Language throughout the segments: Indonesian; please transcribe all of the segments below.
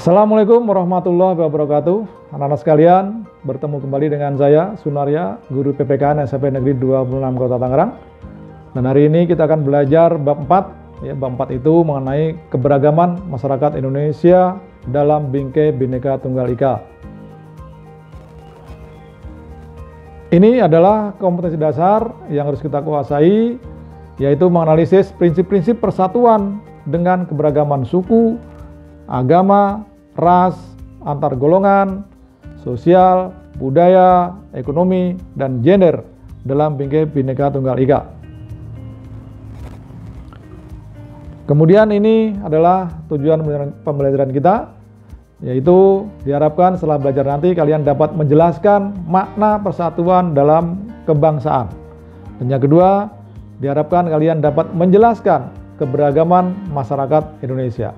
Assalamualaikum warahmatullahi wabarakatuh. Anak-anak sekalian, bertemu kembali dengan saya, Sunarya, Guru PPKN SMP Negeri 26 Kota Tangerang. Dan hari ini kita akan belajar bab 4. Bab 4 itu mengenai keberagaman masyarakat Indonesia dalam bingkai Bhinneka Tunggal Ika. Ini adalah kompetensi dasar yang harus kita kuasai, yaitu menganalisis prinsip-prinsip persatuan dengan keberagaman suku, agama, ras, antar golongan, sosial, budaya, ekonomi, dan gender dalam bingkai Bhinneka Tunggal Ika. Kemudian ini adalah tujuan pembelajaran kita, yaitu diharapkan setelah belajar nanti kalian dapat menjelaskan makna persatuan dalam kebangsaan. Dan yang kedua, diharapkan kalian dapat menjelaskan keberagaman masyarakat Indonesia.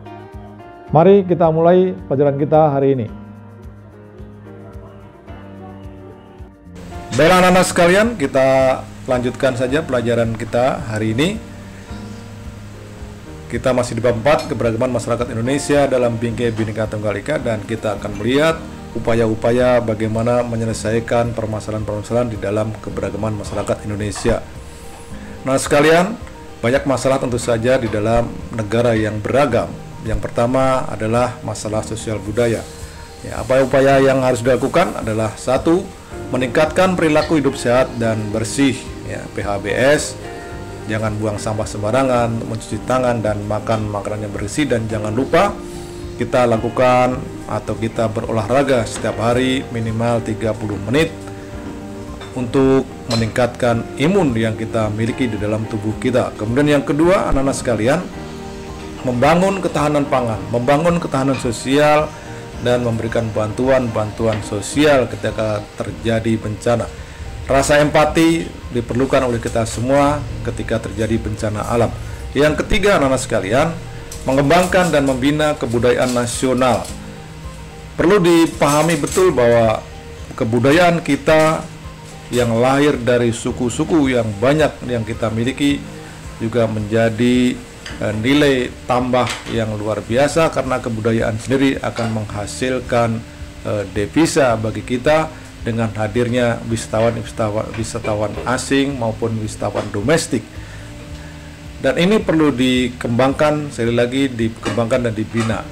Mari kita mulai pelajaran kita hari ini. Baiklah anak-anak sekalian, kita lanjutkan saja pelajaran kita hari ini. Kita masih di bab 4, keberagaman masyarakat Indonesia dalam bingkai Bhinneka Tunggal Ika, dan kita akan melihat upaya-upaya bagaimana menyelesaikan permasalahan-permasalahan di dalam keberagaman masyarakat Indonesia. Nah sekalian, banyak masalah tentu saja di dalam negara yang beragam. Yang pertama adalah masalah sosial budaya. Apa upaya yang harus dilakukan adalah: 1. Meningkatkan perilaku hidup sehat dan bersih, PHBS. Jangan buang sampah sembarangan, mencuci tangan dan makan makanan yang bersih, dan jangan lupa kita lakukan atau kita berolahraga setiap hari minimal 30 menit untuk meningkatkan imun yang kita miliki di dalam tubuh kita. Kemudian yang kedua, anak-anak sekalian, membangun ketahanan pangan, membangun ketahanan sosial, dan memberikan bantuan sosial ketika terjadi bencana. Rasa empati diperlukan oleh kita semua ketika terjadi bencana alam. Yang ketiga, anak-anak sekalian, mengembangkan dan membina kebudayaan nasional. Perlu dipahami betul bahwa kebudayaan kita yang lahir dari suku-suku yang banyak yang kita miliki juga menjadi nilai tambah yang luar biasa, karena kebudayaan sendiri akan menghasilkan devisa bagi kita dengan hadirnya wisatawan asing maupun wisatawan domestik. Dan ini perlu dikembangkan, sekali lagi dikembangkan dan dibina.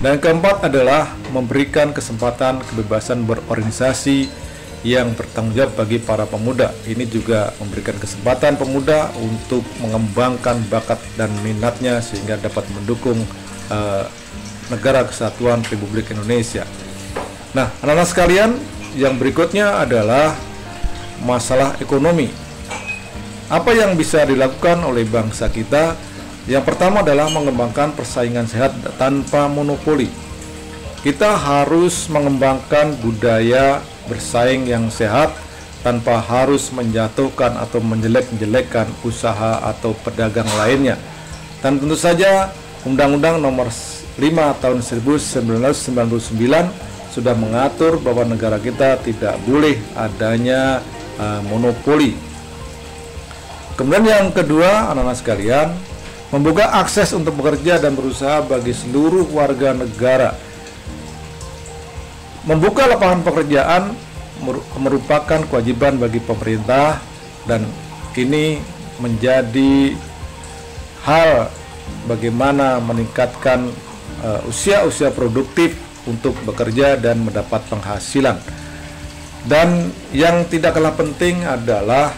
Dan keempat adalah memberikan kesempatan kebebasan berorganisasi yang bertanggung jawab bagi para pemuda. Ini juga memberikan kesempatan pemuda untuk mengembangkan bakat dan minatnya sehingga dapat mendukung negara kesatuan Republik Indonesia. Nah, anak-anak sekalian, yang berikutnya adalah masalah ekonomi. Apa yang bisa dilakukan oleh bangsa kita? Yang pertama adalah mengembangkan persaingan sehat tanpa monopoli. Kita harus mengembangkan budaya bersaing yang sehat tanpa harus menjatuhkan atau menjelek-jelekkan usaha atau pedagang lainnya. Dan tentu saja Undang-Undang Nomor 5 Tahun 1999 sudah mengatur bahwa negara kita tidak boleh adanya monopoli. Kemudian yang kedua, anak-anak sekalian, membuka akses untuk bekerja dan berusaha bagi seluruh warga negara. Membuka lapangan pekerjaan merupakan kewajiban bagi pemerintah, dan ini menjadi hal bagaimana meningkatkan usia produktif untuk bekerja dan mendapat penghasilan. Dan yang tidak kalah penting adalah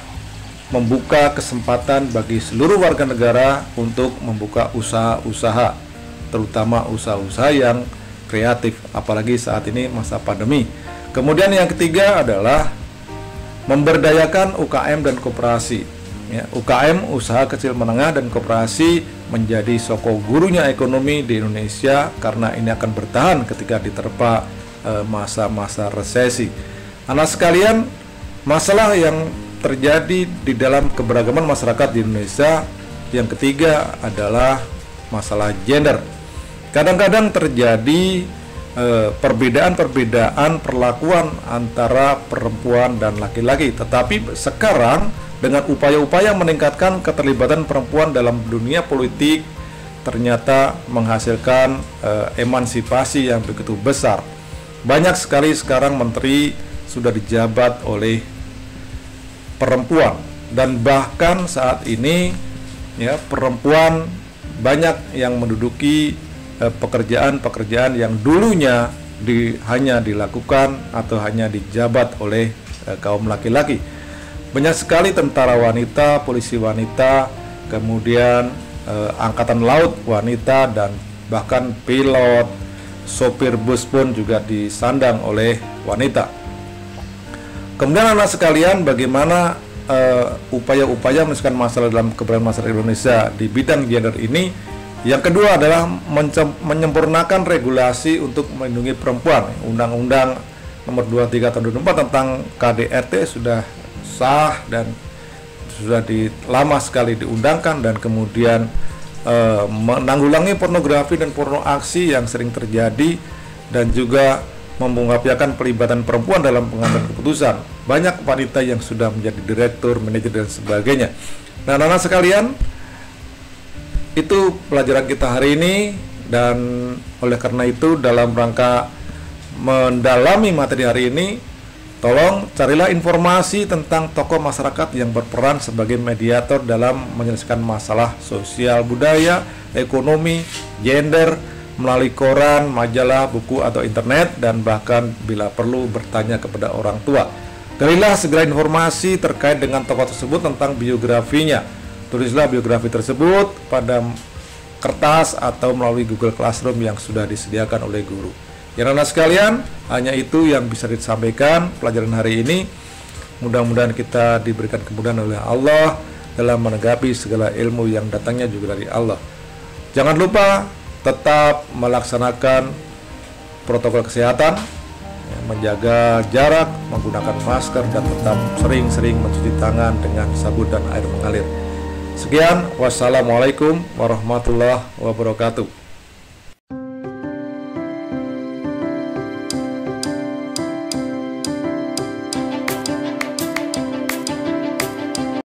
membuka kesempatan bagi seluruh warga negara untuk membuka usaha-usaha, terutama usaha-usaha yang kreatif, apalagi saat ini masa pandemi. Kemudian yang ketiga adalah memberdayakan UKM dan koperasi. UKM, usaha kecil menengah, dan koperasi menjadi soko gurunya ekonomi di Indonesia, karena ini akan bertahan ketika diterpa masa-masa resesi. Anak sekalian, masalah yang terjadi di dalam keberagaman masyarakat di Indonesia yang ketiga adalah masalah gender. Kadang-kadang terjadi perbedaan perlakuan antara perempuan dan laki-laki, tetapi sekarang dengan upaya-upaya meningkatkan keterlibatan perempuan dalam dunia politik, ternyata menghasilkan emansipasi yang begitu besar. Banyak sekali sekarang menteri sudah dijabat oleh perempuan, dan bahkan saat ini ya perempuan banyak yang menduduki pekerjaan-pekerjaan yang dulunya hanya dilakukan atau hanya dijabat oleh kaum laki-laki. Banyak sekali tentara wanita, polisi wanita, kemudian angkatan laut wanita, dan bahkan pilot, sopir bus pun juga disandang oleh wanita. Kemudian anak sekalian, bagaimana upaya-upaya menyelesaikan masalah dalam keberadaan masyarakat Indonesia di bidang gender ini? Yang kedua adalah menyempurnakan regulasi untuk melindungi perempuan. Undang-Undang Nomor 23 Tahun 2004 tentang KDRT sudah sah dan sudah lama sekali diundangkan, dan kemudian menanggulangi pornografi dan porno aksi yang sering terjadi, dan juga mengungkapkan pelibatan perempuan dalam pengambilan keputusan. Banyak wanita yang sudah menjadi direktur, manajer, dan sebagainya. Nah, anak-anak sekalian, itu pelajaran kita hari ini, dan oleh karena itu dalam rangka mendalami materi hari ini, tolong carilah informasi tentang tokoh masyarakat yang berperan sebagai mediator dalam menyelesaikan masalah sosial, budaya, ekonomi, gender melalui koran, majalah, buku, atau internet, dan bahkan bila perlu bertanya kepada orang tua. Carilah segera informasi terkait dengan tokoh tersebut tentang biografinya. Tulislah biografi tersebut pada kertas atau melalui Google Classroom yang sudah disediakan oleh guru. Ya, anak sekalian, hanya itu yang bisa disampaikan pelajaran hari ini. Mudah-mudahan kita diberikan kemudahan oleh Allah dalam menanggapi segala ilmu yang datangnya juga dari Allah. Jangan lupa tetap melaksanakan protokol kesehatan, menjaga jarak, menggunakan masker, dan tetap sering-sering mencuci tangan dengan sabun dan air mengalir. Sekian, wassalamualaikum warahmatullahi wabarakatuh.